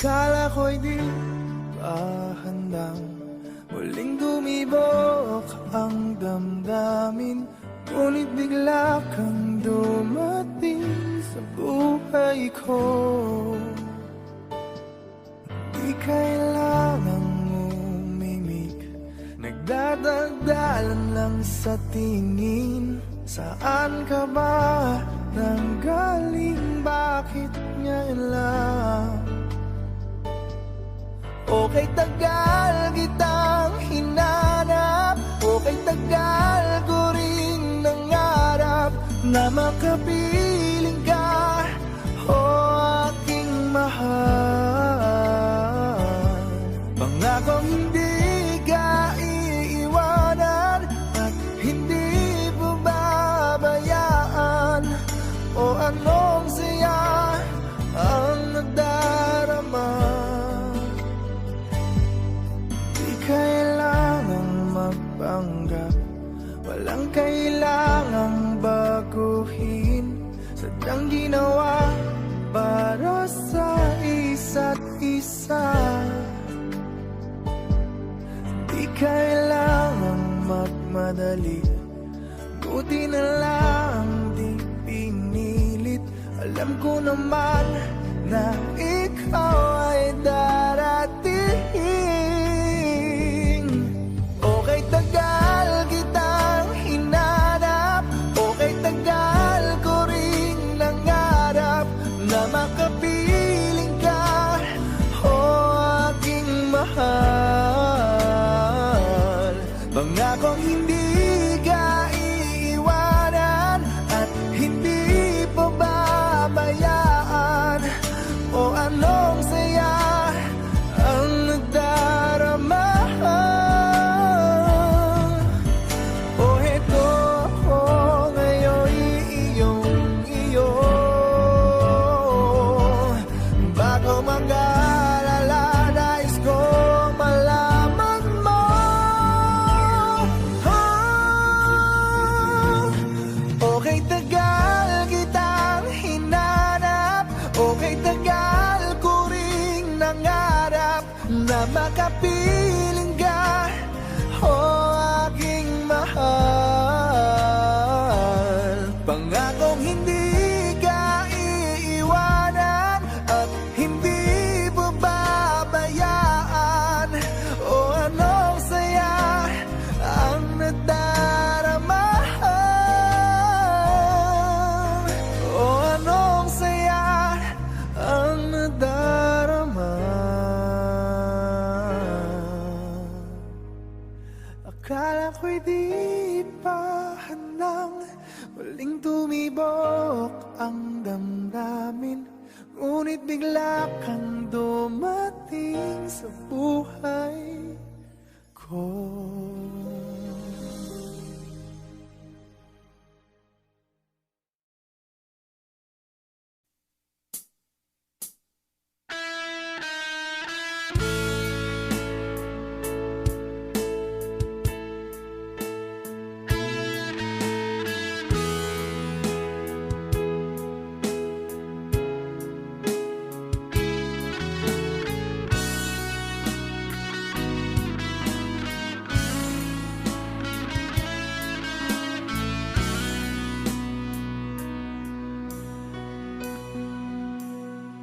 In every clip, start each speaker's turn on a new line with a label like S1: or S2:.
S1: Akala ko'y di pa handang muling tumibok ang damdamin, ngunit bigla kang dumating sa buhay ko. Di kailangang umimik, nagdadagdalan lang sa tingin. Saan ka ba nanggaling? Bakit ngayon lang? Okay, tagal kitang hinanap, okay, tagal ko rin nangarap na makapiling ka, o aking mahal. Pangakong hindi ka iiwanan at hindi babayaan, o anong saya ang nadarama. Di kailangang magpanggap, walang kailangang baguhin, sadyang ginawa para sa isa't isa. Di kailangang magmadali, buti na lang di pinilit. Alam ko naman na ikaw ay darating. Okay, tagal kitang hinanap, okay, tagal ko rin nangarap na makapiling ka, o aking mahal. Pangakong hindi ka iiwanan at hindi pababayaan, o anong saya ang nadarama. O heto ako ngayon, iyong-iyo. Bago mag-alala, nais kong malaman mo. Okay, tagal kitang hinanap, okay, tagal ko ring nangarap na makapiling ka, o aking mahal. Pangakong hindi ka iiwanan at hindi babayaan, o anong saya ang nadarama. O anong saya ang nadarama. Akala ko'y di pa handang muling tumibok ang damdamin, ngunit bigla kang dumating sa buhay ko.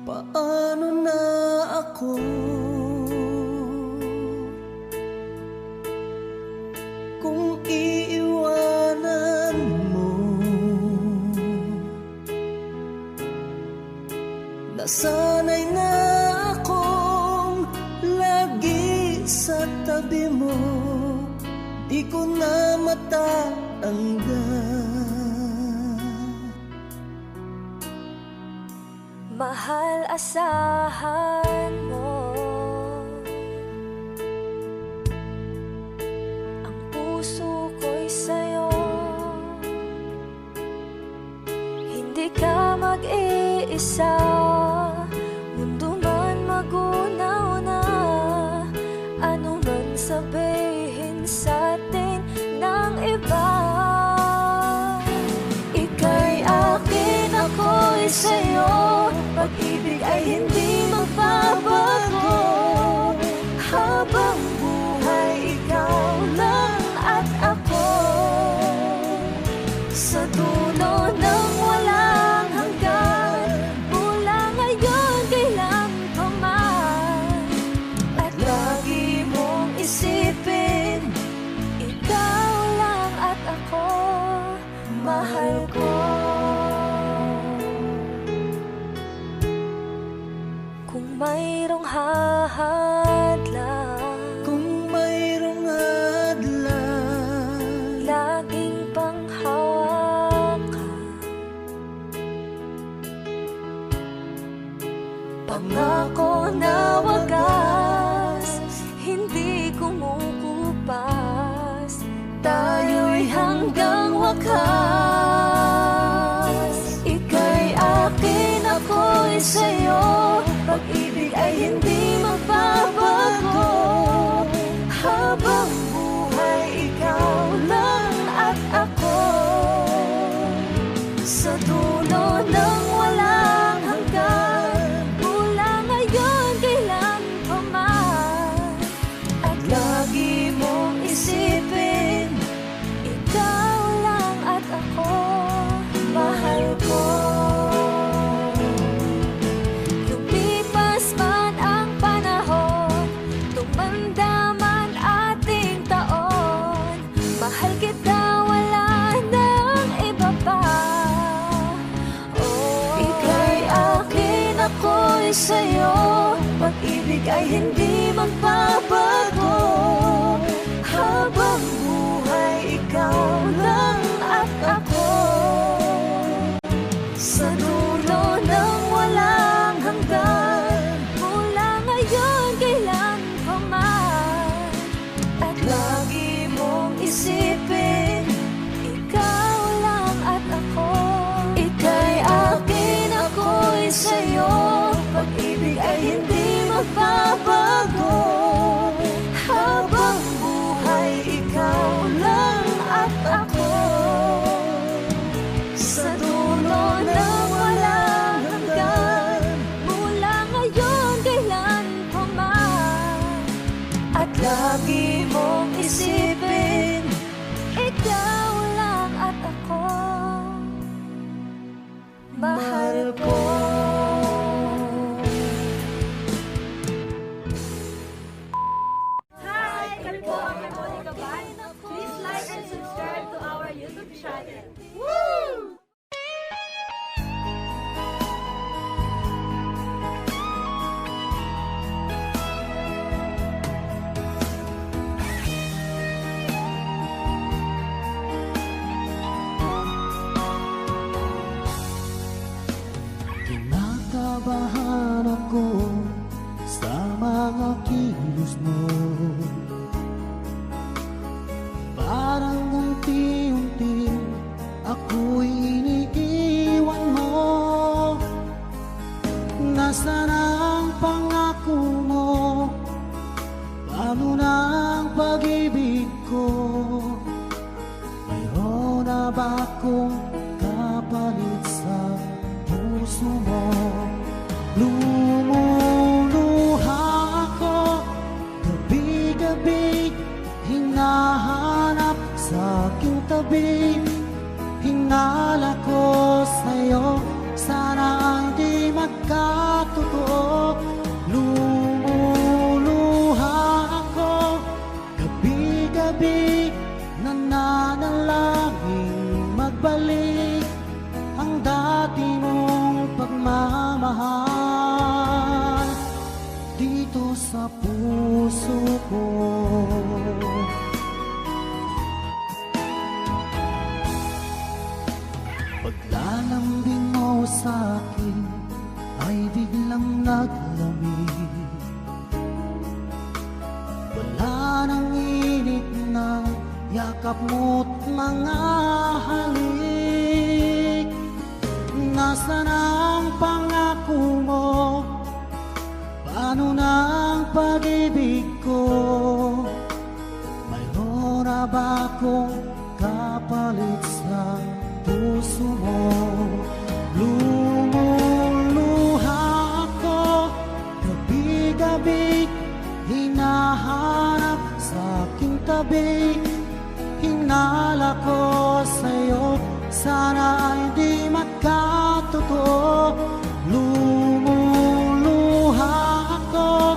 S1: Paano na ako kung iiwanan mo? Nasanay na akong lagi sa tabi mo, di ko na matatanggal.
S2: Mahal, asahan mo ang puso ko'y sa'yo. Hindi ka mag-iisa, mundo man magunaw na, ano man sabihin sa'tin ng iba. Ika'y akin, ako'y sa'yo, pag-ibig ay hindi magbabago. mayroong hahadlang,
S1: kung mayroong hadlang,
S2: laging panghawakan. Pangako na wagas, hindi kumukupas, tayo'y hanggang wakas. Ika'y akin, ako'y sa'yo, pag-ibig ay hindi magbabago. Habang buhay, ikaw lang at ako, sa dulo ng walang hanggan, mula ngayon kailan pa man. At lagi mong isipin, ikaw lang at ako, mahal ko. Lumipas man ang panahon, tumanda man ating taon, mahal kita, wala nang iba pa. Ika'y akin, ako'y sa'yo, pag-ibig ay hindi magbabago. Habang buhay, ikaw lang at ako, sa dulo ng walang hanggan, mula ngayon kailan pa man. At lagi mong isipin, ikaw lang at ako. Ika'y akin, ako'y sa'yo, pag-ibig ay hindi magbabago. Habang buhay, ikaw lang at ako, sa dulo ng walang hanggan, mula ngayon kailan pa man. At lagi mong isipin, ikaw lang at ako, mahal ko.
S3: Hi! Kami po ang Monica Ban. Please like and subscribe to our YouTube channel. Woo!
S1: Kinakabahan ako sa mga kilos mo, parang unti-unti ako'y iniiwan mo. Nasaan ang pangako mo? Paano na ang pag-ibig ko? Mayroon na ba akong kapalit sa puso mo? Lumuluha ako, gabi-gabi, hinahanap sa aking tabi. Hinala ko sa'yo, sana hindi magkatotoo. Lumuluha ako, gabi-gabi, nananalangin magbalik ang dati mong pagmamahal dito sa puso ko. Paglalambing mo sa'kin ay biglang naglamig, wala nang init na yakap mo't mga halik. Nasaan ang pangako mo? Paano na ang pag-ibig ko? Mayroon na ba akong kapalit sa puso mo? Lumuluha ako, gabi-gabi, hinahanap sa aking tabi. Hinala ko sa'yo, sana hindi magkatotoo. Lumuluha ako,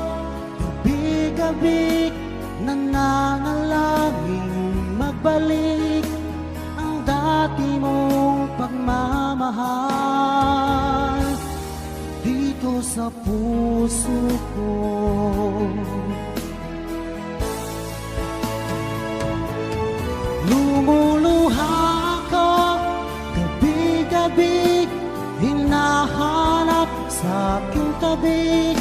S1: gabi-gabi, nananalangin magbalik ang dati mong pagmamahal dito sa puso ko. Lumuluha ako gabi-gabi, hinahanap sa aking tabi.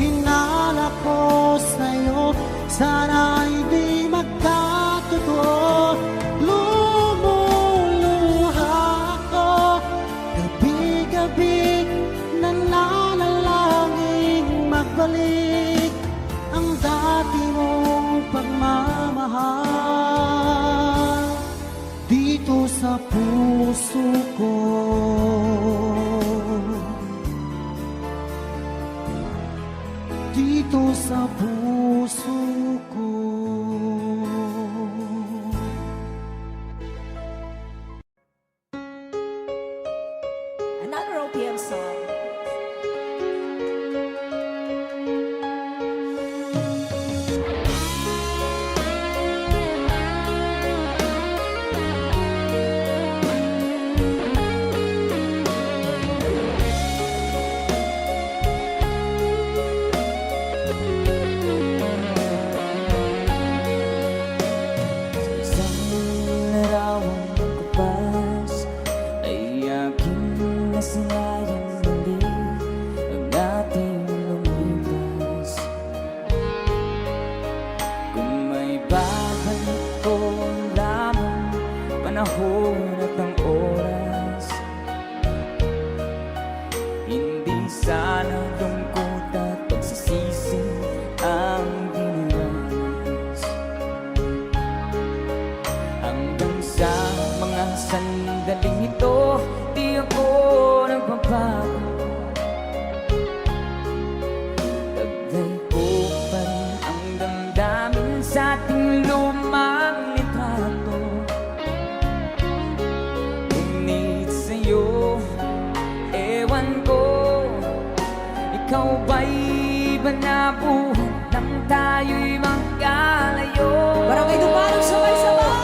S1: Hinala ko sa'yo, sana hindi magkatotoo. Lumuluha ako gabi-gabi, nananalangin magbalik ang dati mong pagmamahal dito sa puso ko. Dito sa puso ko.
S2: Another OPM song.
S4: Isang larawang kupas ay aking nasinayang muli ang ating lumipas. Kung may babalik ko lamang panahon at ang oras, hindi sana lungkot at pagsisisi ang dinanas. Hanggang sa mga sandaling ito, di ako nagbabago. Taglay ko pa rin ang damdamin sa ating lumang litrato. Ngunit sa'yo, ewan ko, ikaw ba'y iba na buhay nang tayo'y magkalayo?
S2: Barangay Dumarang sabay-sabay.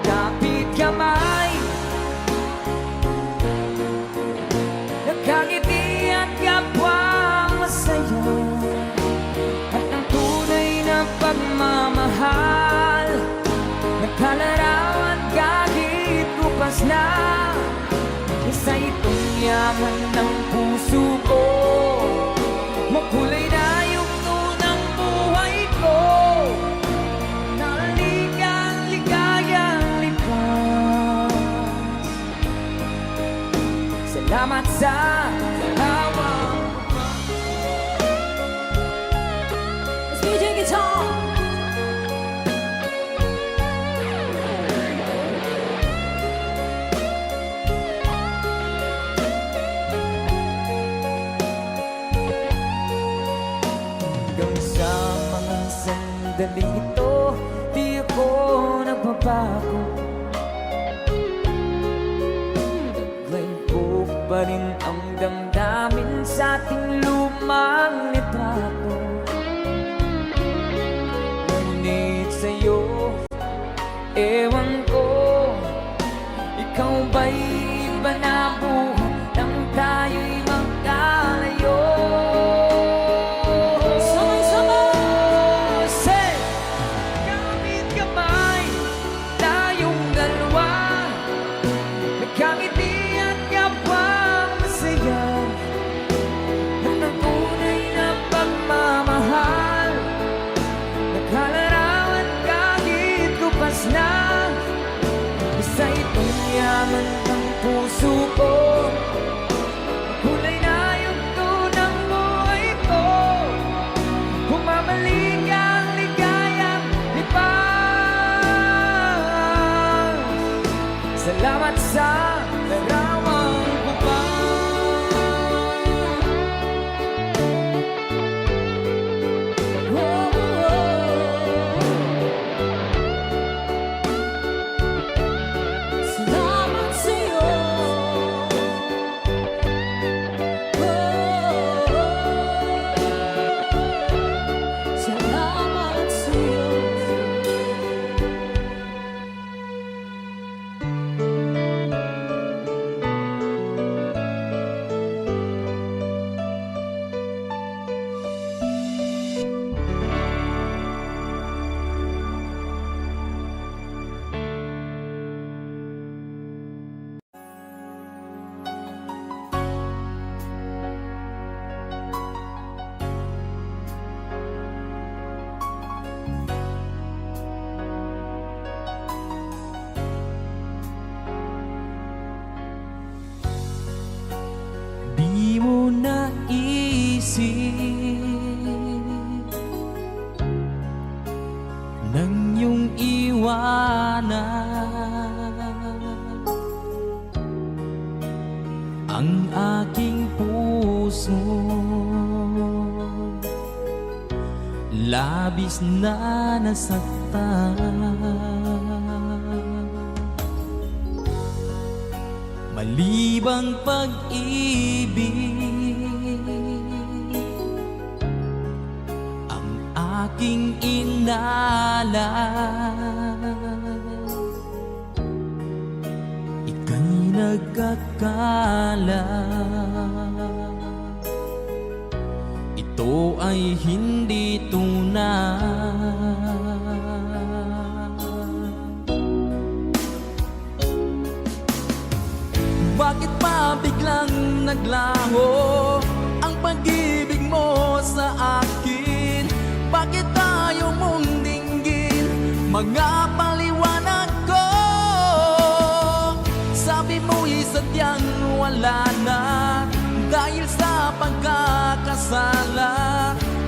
S4: Kapit kamay, nakangiti at kapwang masaya, at ang tunay na pagmamahal, nagkalarawan kahit lupas na. Isa itong yaman ng puso ko, makulay na yugto ng buhay ko, naligang ligayang lipas. Salamat sa larawang
S2: Let's DJ guitar.
S4: hanggang sa mga sandaling ito, di ako nagbabago. Taglay ko pa rin ang damdamin sa ating lumang litrato. Ngunit sa'yo, ewan ko, ikaw ba'y iba na buhay nang tayo'y magkalayo?
S2: Sabay-sabay.
S4: Say, kapit kamay, tayong dalawa, nagkangiti at kapwang masaya, at ang tunay na pagmamahal, nagkalarawan kahit lupas na. Isa itong yaman ng puso ko, kulay na yugto ng buhay ko, bumabalik ang ligayang lipas. Salamat sa larawang
S2: Salamat sa'yo. Salamat sa'yo.
S1: labis na nasaktan. Malibang pag-ibig ang aking inalay. Ika'y nagkakala ito ay hindi tunay. Bakit pa biglang naglaho ang pag-ibig mo sa akin? Bakit tayo mong dinggin mga paliwanag ko? Sabi mo'y sadyang wala na dahil sa pagkakasala.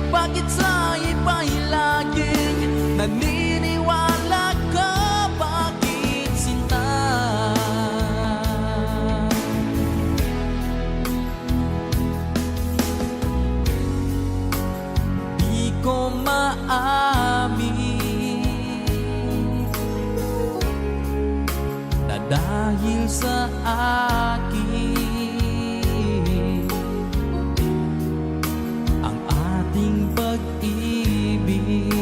S1: Bakit sa iba'y laging naniniwala ka? Bakit sinta? Di ko maamin na dahil sa akin ang ating pag-ibig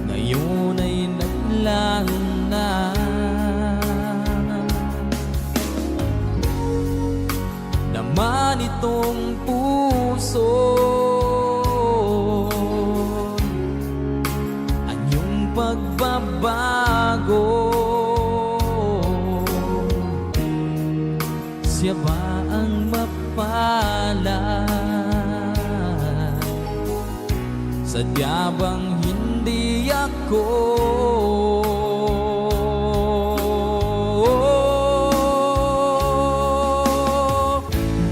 S1: ngayon ay naglaho na. Naman itong puso anyong pagbabago. Siya ba ang mapalad? Sadya bang hindi ako?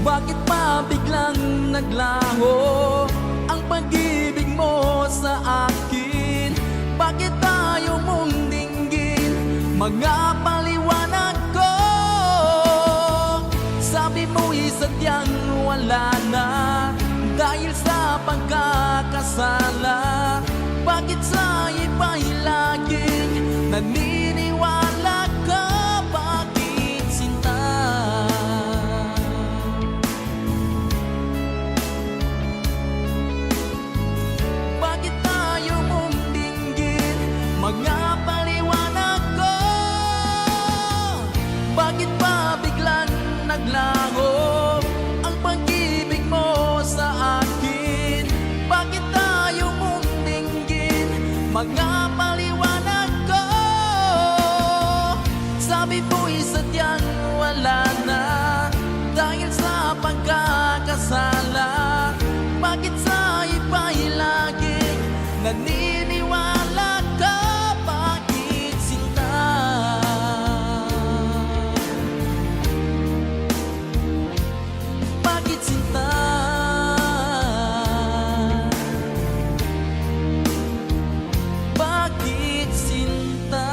S1: Bakit pa biglang naglaho ang pag-ibig mo sa akin? Bakit tayo mong dinggin mga paliwanag ko? Sabi mo'y sadyang wala na dahil sa pagkakasala. Bakit sa iba'y laging naniniwala ka? Bakit sinta? Bakit tayo mong dinggin mga paliwanag ko? Bakit pa biglang naglaho ang pag-ibig mo sa akin? Bakit tayo mong dinggin mga paliwanag ko? Sabi mo'y sadyang wala na dahil sa pagkakasala. Bakit sa iba'y laging naniniwala ka? Bakit sinta? Bakit sinta? Bakit sinta?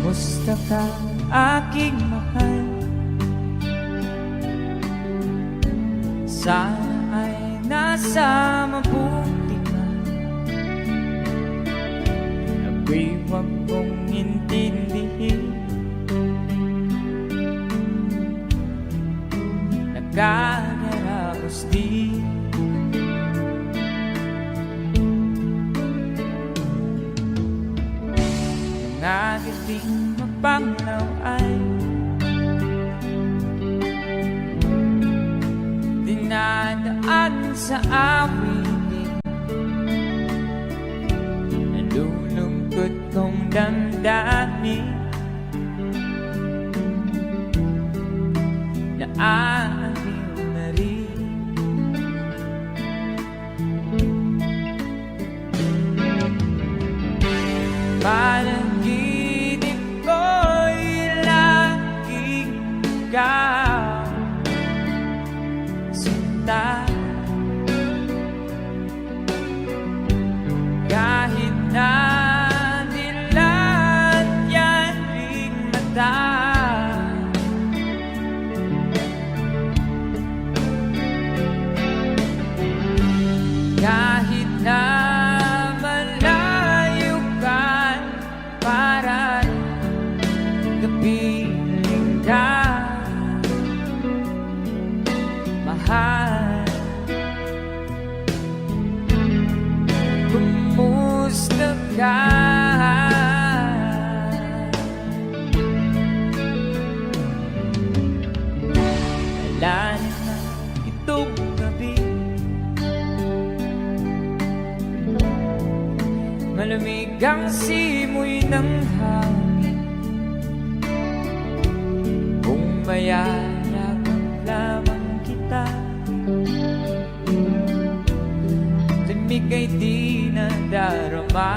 S4: Musta ka, aking mahal? Sana ay nasa mabuti ka. Ako'y huwag mong intindihin. Nagkagarapos din. Nagiging mapanglaw ay dinadaan sa awitin. damdamin na aaliw na rin. Panaginip ko'y laging ikaw, sinta. Kahit na dilat yan ring mata, kahit na malayo ka, para kapiling ka, mahal. Kumusta ka? Alala na itong gabi, malamig ang simoy ng hangin. Kung mayayakap lamang kita, limig ay di nadarama.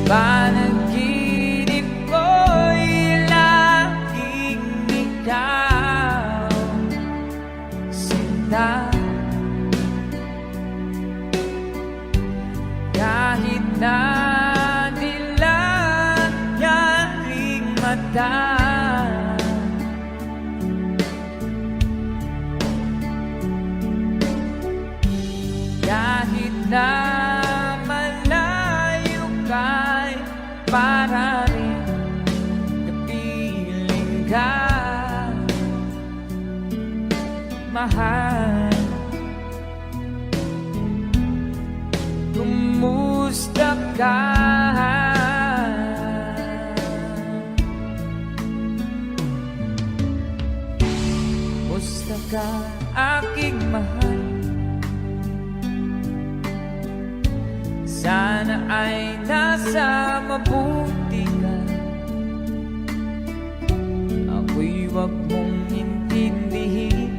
S4: Panaginip ko'y laging ikaw, sinta. Kahit na dilat yan ring mata, kahit na malayo ka'y para rin kapiling ka, mahal. Kumusta ka? Kumusta ka, aking mahal? Sana ay nasa mabuti ka. Ako'y wag mong intindihin,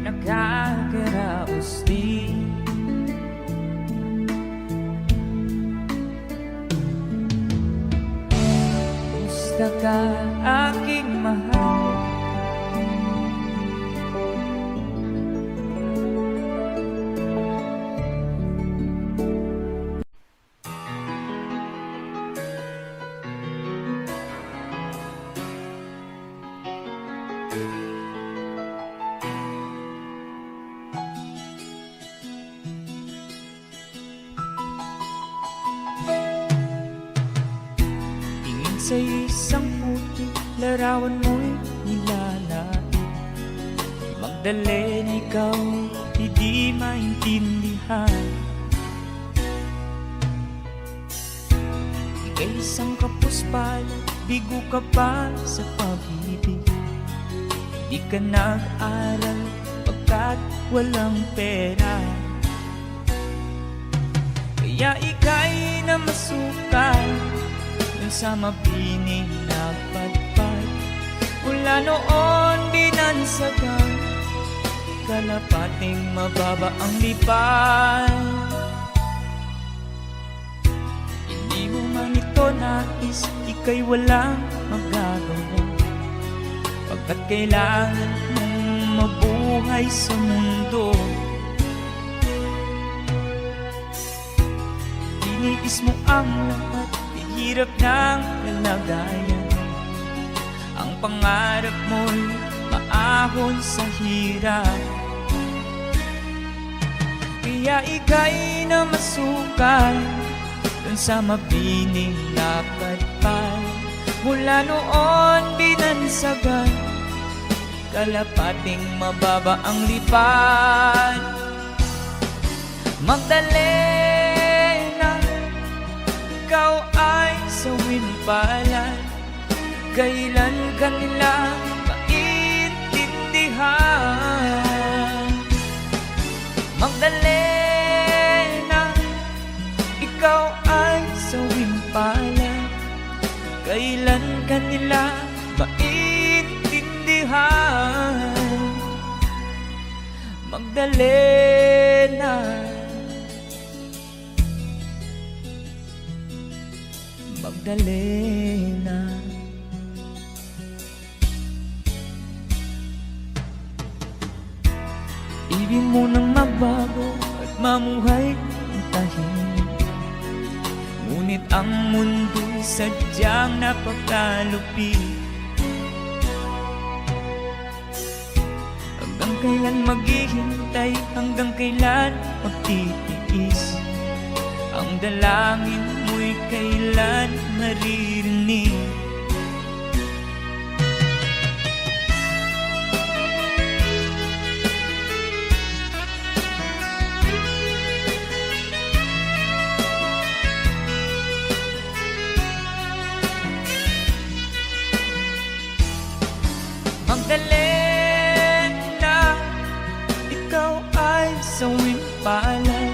S4: nakakaraos din. Kumusta ka, aking mahal? Tingin sa isang puti, larawan mo'y nilalait. Magdalena ikaw, hindi maintindihan. Ika'y isang kapuspalad, bigo ka pa sa pag-ibig. Di ka nag-aral pagkat walang pera, kaya ika'y namasukan dun sa mabining na padpad. Mula noon binansagan, kalapating mababa ang lipad. Hindi mo man ito nais, ika'y walang magagawa, pagkat kailangan mong mabuhay sa mundo. Tiniis mo ang lahat, hirap ng kalagayan. Ang pangarap mo'y maahon sa hirap, kaya ika'y namasukan dun sa mabining na padpad. Mula noon binansagan, kalapating mababa ang lipad. Magdalena, ikaw ay sawin-palad, kailan kanila maintindihan? kailan kanila maintindihan. Magdalena, Magdalena. Ibig mo nang mabago at mamuhay ng tahimik, ngunit ang mundo'y sadyang napakalupit. Hanggang kailan maghihintay, hanggang kailan magtitiis, ang dalangin mo'y kailan maririnig. Magdalena, ikaw ay sawing palad,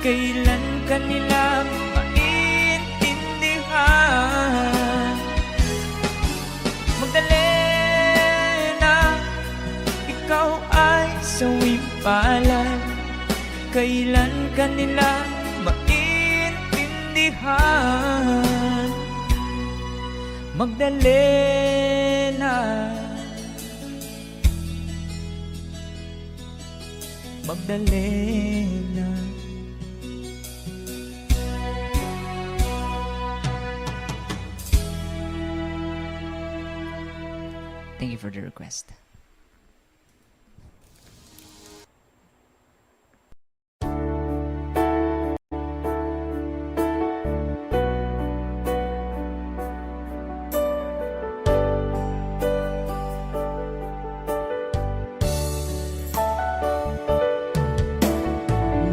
S4: kailan kanila maintindihan. Magdalena, ikaw ay sawing palad, kailan kanila maintindihan. Magdalena, Magdalena. Thank you for the request.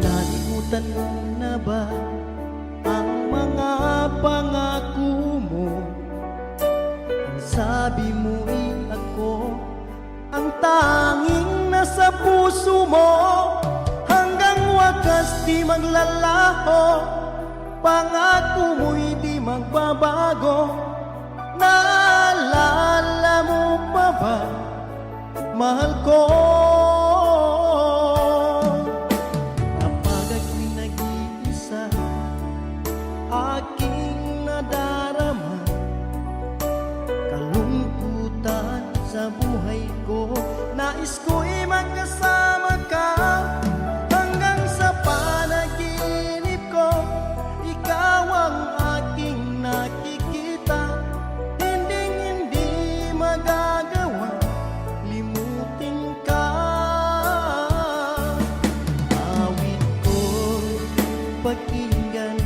S1: Nalimutan mo na ba ang mga pangako mo? Ang sabi mo'y ako ang tanging nasa puso mo, hanggang wakas di maglalaho, pangako mo'y di magbabago. Naalala mo pa ba, mahal ko? Aking nadarama, kalungkutan sa buhay ko, nais ko'y magkasama ka. Hanggang sa panaginip ko, ikaw ang aking nakikita. Hindi magagawa limutin ka. Awit ko'y pakinggan,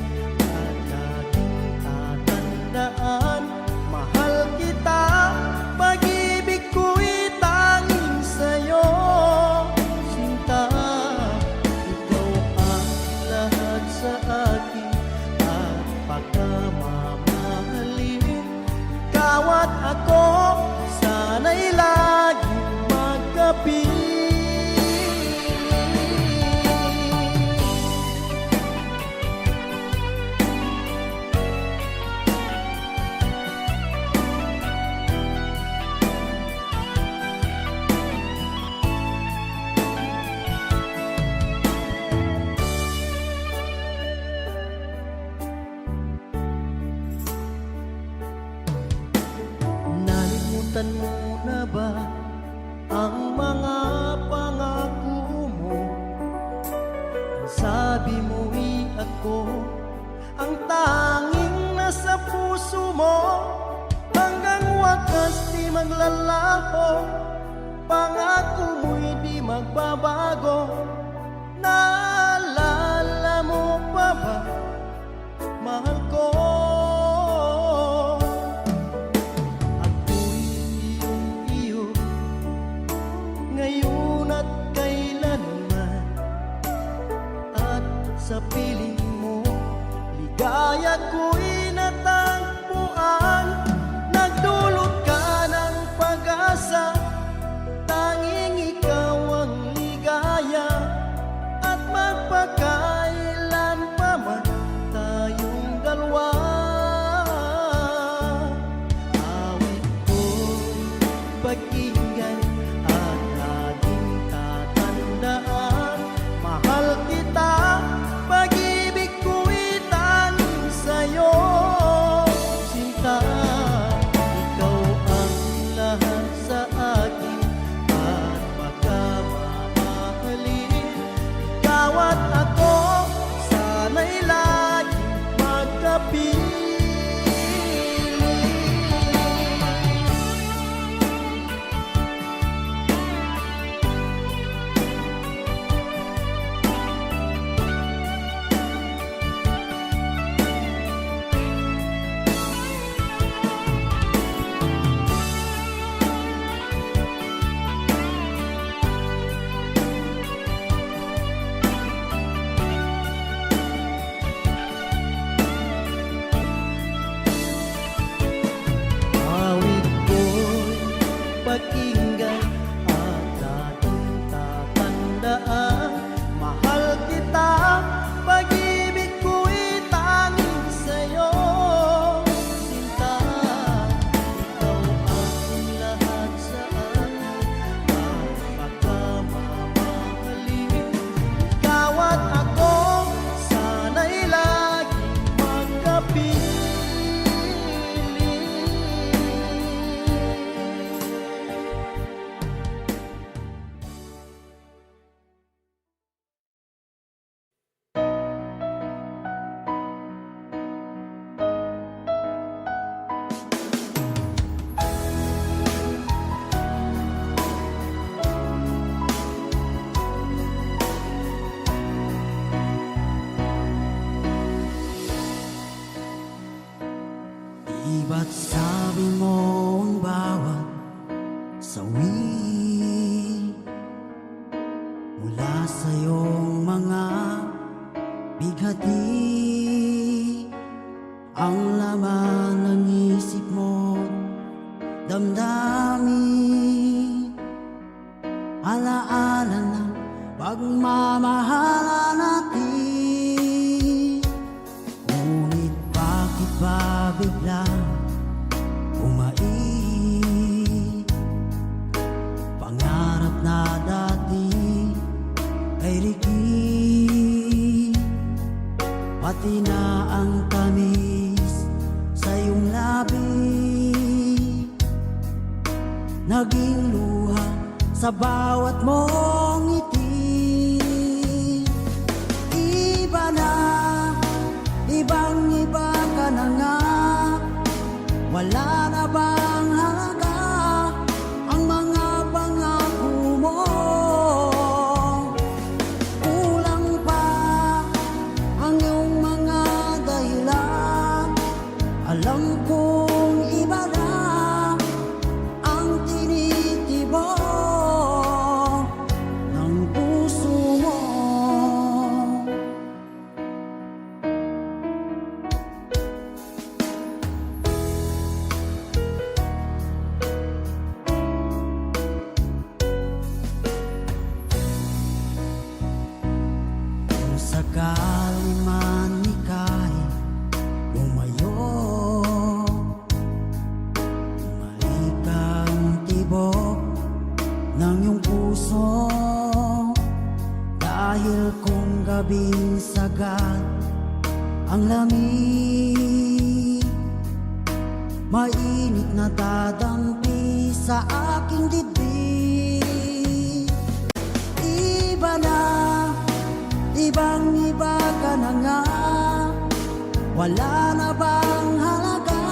S1: mahal kita, pag-ibig ko'y tanging sa'yo. Sinta, ikaw ang lahat sa akin at pagkamamahalin. Ikaw at ako, sana'y laging magkapit. Nalimutan mo na ba ang mga pangako mo? Ang sabi mo'y ako ang tanging nasa puso mo, hanggang wakas di maglalaho, pangako mo'y di magbabago. Naalala mo pa ba, mahal ko? Ngayon at kailanman, at sa piling mo, ligaya ko'y natagpuan. Nagdulot ka ng pag-asa, tanging ikaw ang ligaya, at Sinabi mo ang bawat sawi mula sa iyong mga bighati, ang laman ng isip mo, damdamin, alaala ng pagmamahala natin. Ngunit bakit ba biglang bumait? Pangarap na dati ay liki, pati na ang tamis sa iyong labi, naging luha sa bawat mong ngiti. Iba na, ibang iba ka na nga, wala na bang halaga ang mga pangako mo? Kulang pa ang iyong mga dahilan, alam kong iba na ang tinitibok ng puso mo. Kung sakali man ika'y lumayo, malikang tibok ng iyong puso, dahil kung gabing sagad ang lamig, mainit na dadampi sa aking dibdib. Iba na, ibang iba ka na nga, wala na bang halaga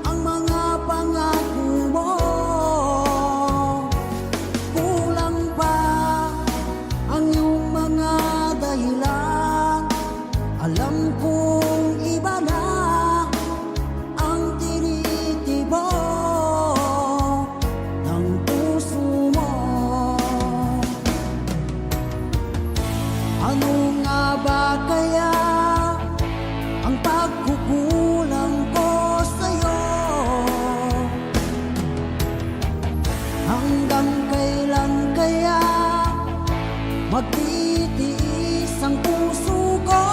S1: ang mga pangako mo? Kulang pa ang iyong mga dahilan, alam kong iba na ang tinitibok ng puso mo. Ano nga ba kaya ang pagkukulang ko sa'yo? Hanggang kailan kaya magtitiis ang puso ko?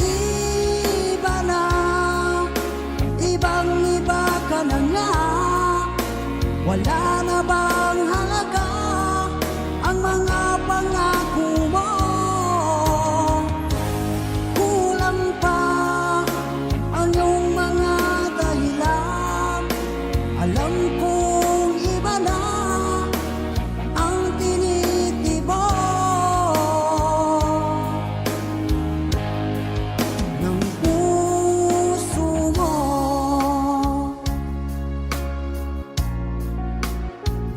S1: Iba na, ibang iba ka na nga, wala na bang halaga ang mga pangako mo? Kulang pa ang iyong mga dahilan, alam kong iba na ang tinitibok ng puso mo.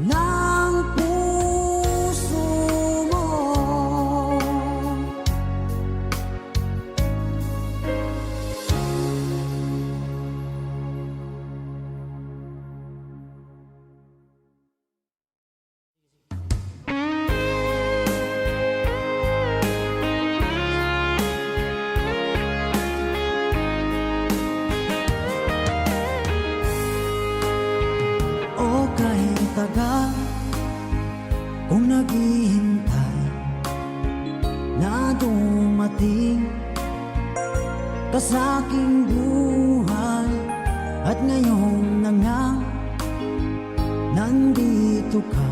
S1: Ng puso mo. O kahit tagal kung naghihintay na dumating ka sa aking buhay, at ngayon na nga nandito ka.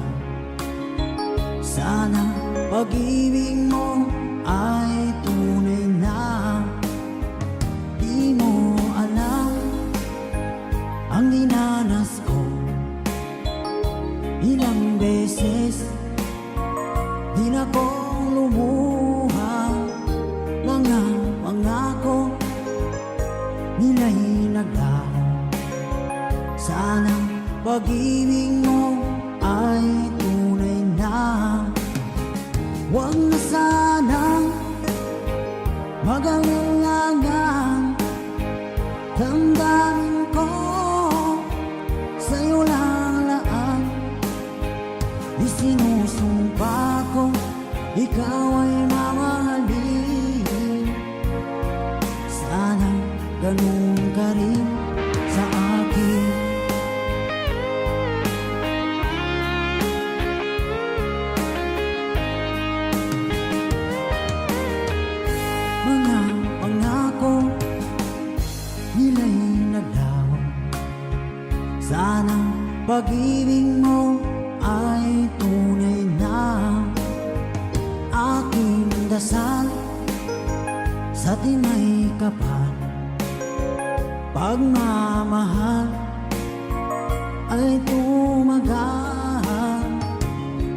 S1: Sana pag-ibig mo ay tunay na. Di mo alam ang dinanas ko, ilang beses din akong lumuha, mga pangako nila'y naglaho. Sana pag-ibig mo ay tunay na. Huwag na sanang Magalinlangan damdamin ko, sa'yo lang laan. Isinusumpa ko, ikaw ay mamahalin. Sana ganun ka rin sa akin. Mga pangako nila'y naglaho. Sana pag-ibig mo ay tunay na. Aking dasal sa tinay kapal, pagmamahal ay tumagal.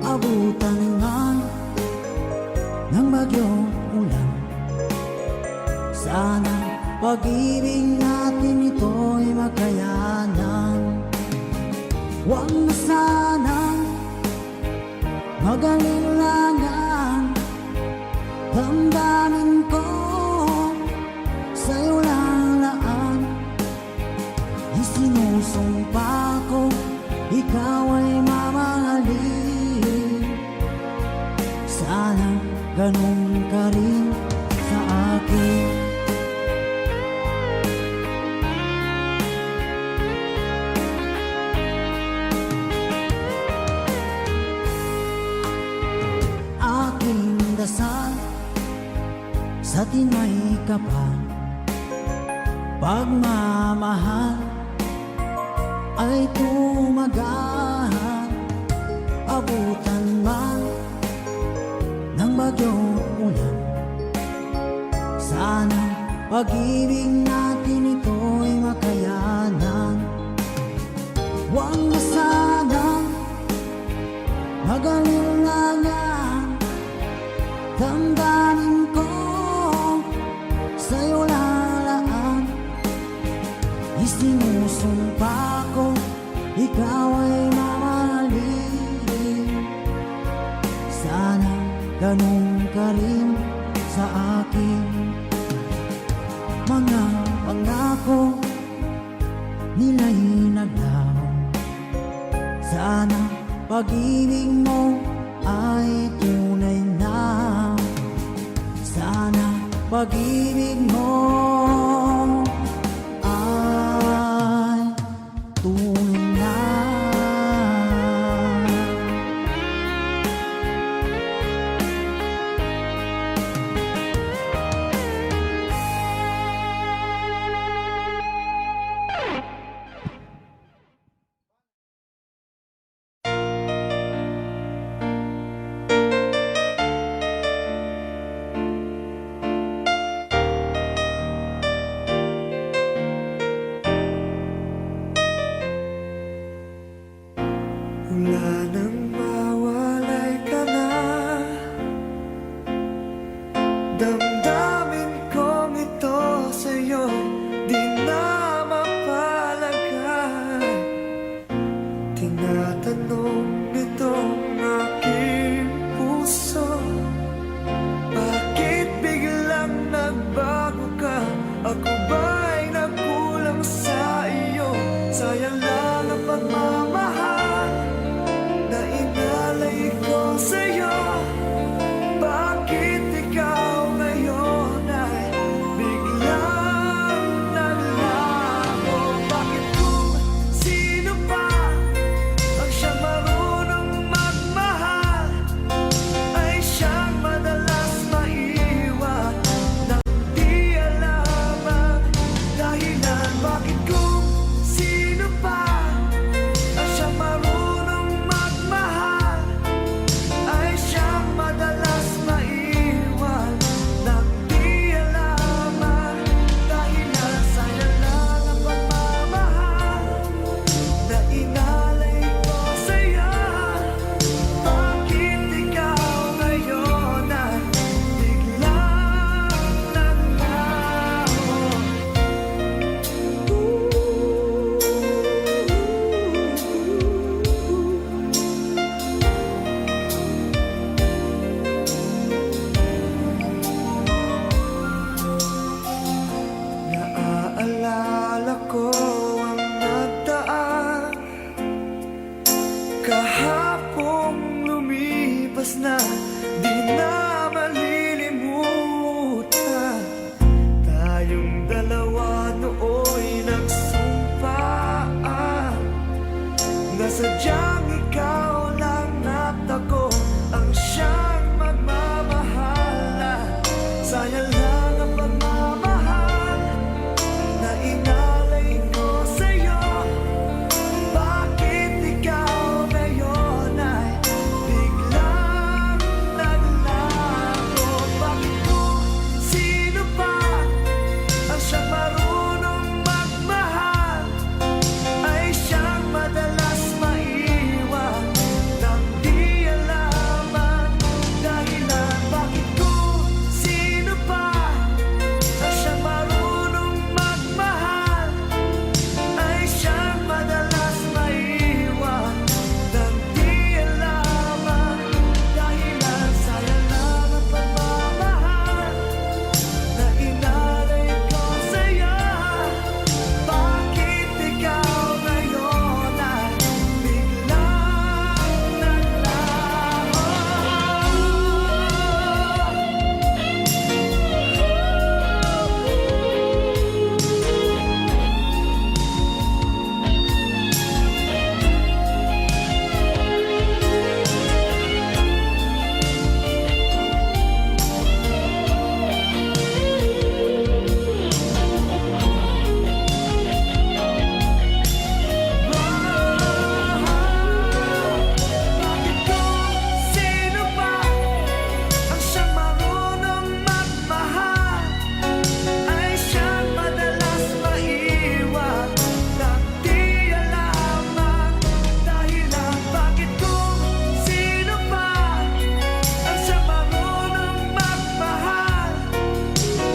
S1: Abutan man ng bagyong ulan, sana pag-ibig natin ito'y makayanan. Huwag na sanang magalinlangan, damdamin ko, sa'yo lang laan. Isinusumpa ko, ikaw ay mamahalin. Sana ganun ka rin sa akin. Aking dasal sa tinay kapal, pagmamahal ay tumagal. Abutan man ng bagyong ulan, sana pag-ibig natin ito'y makayanan. Huwag na sanang magalinlangan, damdamin ko, sa'yo lalaan. Isinusumpa ko, ikaw ay mamahalin. Sana ganun ka rin sa akin. Mga pangako nila'y naglaho. Sana pag-ibig mo ay tunay na. Sana pag-ibig mo ay tunay na.
S5: Wala nang mawalay ka na, damdamin kong ito sa'yo'y di na mapalagay. Tinatanong nitong aking puso, bakit biglang nagbago ka? Ako ba'y nagkulang sa iyo? Sayang lang ang pagmamahal na inalay ko sa'yo. Bakit ikaw ngayon sayang lang ang pagmamahal na inalay ko sa'yo. Bakit ikaw ngayon ay biglang naglago? Bakit kung sino pa ang siyang marunong magmahal ay siyang madalas maiwan nang di alam ang dahilan? Bakit kung sino pa ang siyang marunong magmahal ay siyang madalas maiwan nang di alam ang dahilan? Sayang lang ang pagmamahal na inalay ko sa'yo. Bakit ikaw ngayon ay biglang naglaho? Bakit kung sino pa ang siyang marunong magmahal ay siyang madalas maiwan nang di alam ang dahilan? Bakit kung sino pa ang siyang marunong magmahal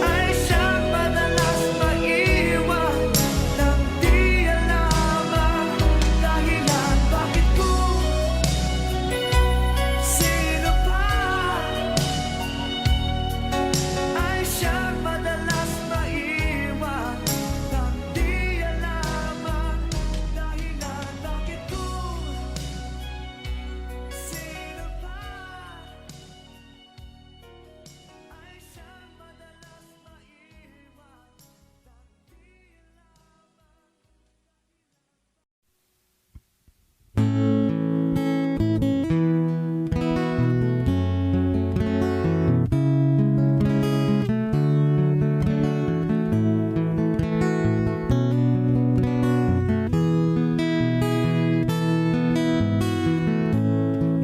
S5: ay siyang madalas maiwan nang di alam ang dahilan? Bakit kung sino pa ay siyang madalas maiwan nang di alam ang dahilan? Bakit kung sino pa ay siyang madalas maiwan nang di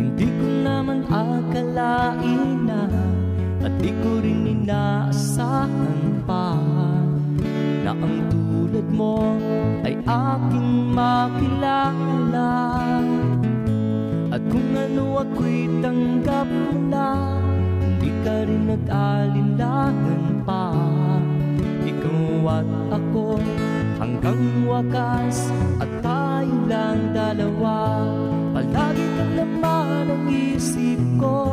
S4: Hindi ko naman akalain na at di ko rin inaasahan pa na ang tulad mo ay aking makilala. At kung ano ako'y tanggap mo na, hindi ka rin nag-alinlangan pa. Ikaw at ako hanggang wakas, at tayo lang dalawa. Palagi kang laman ng isip ko,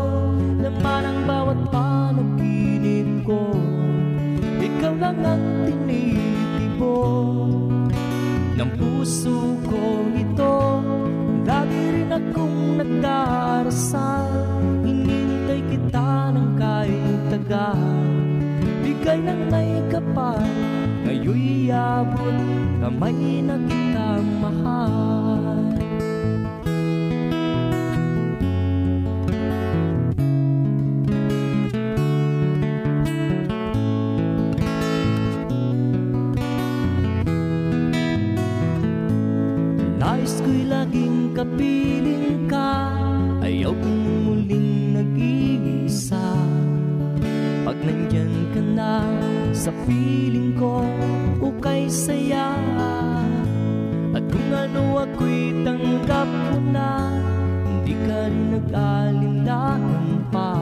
S4: laman ang bawat panaginip ko. Ikaw lang ang tinitibok ng puso ko ito. Lagi rin akong nagdarasal, hinintay kita ng kahit tagal. Bigay ng may kapal, ngayon'y abot kamay na kitang mahal. Nais ko'y laging kapiling ka, ayaw kong muling nag-iisa. Pag nandyan ka na sa piling ko, ukay saya. At kung ano ako'y tanggap mo na, hindi ka rin nag-alinlangan pa.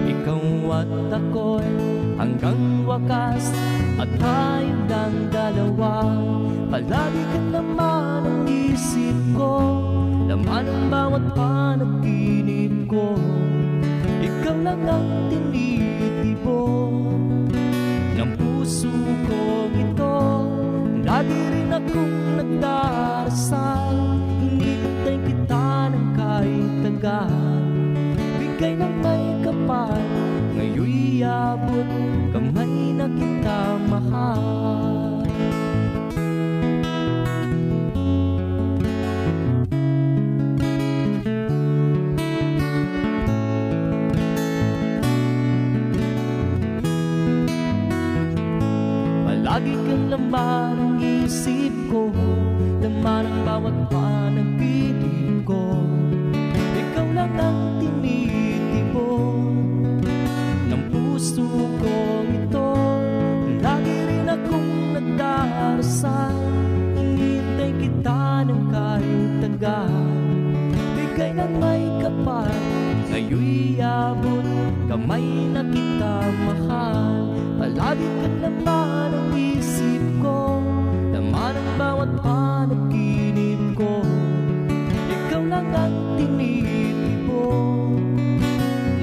S4: Ikaw at ako'y hanggang wakas, at tayo lang dalawa. Palagi ka naman ang isip ko, laman ang bawat panaginip ko. Ikaw lang ang tinitibok ng puso ko ito. Lagi rin akong nagdarasal, hinintay kita ng kahit tagal. Bigay ng may kapal, ngayon'y abot kamay na kita mahal.
S1: Lagi kang laman ng isip ko, laman ng bawat panaginip ko. Ikaw lang ang tinitipon ng puso kong ito. Lagi rin akong nagdarasal, hinihintay kita ng kahit tagal. Bigay ng may kapal, ngayon'y abot kamay na kita mahal. Palagi ka naman ang isip ko, laman ang bawat panaginip ko. Ikaw lang ang tinitipon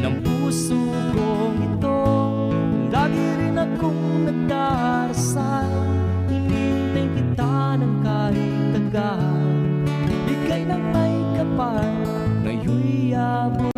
S1: ng puso kong ito. Lagi rin akong nagdarasal, hinihintay kita ng kahit tagal. Bigay ng may kapal, ngayon'y abot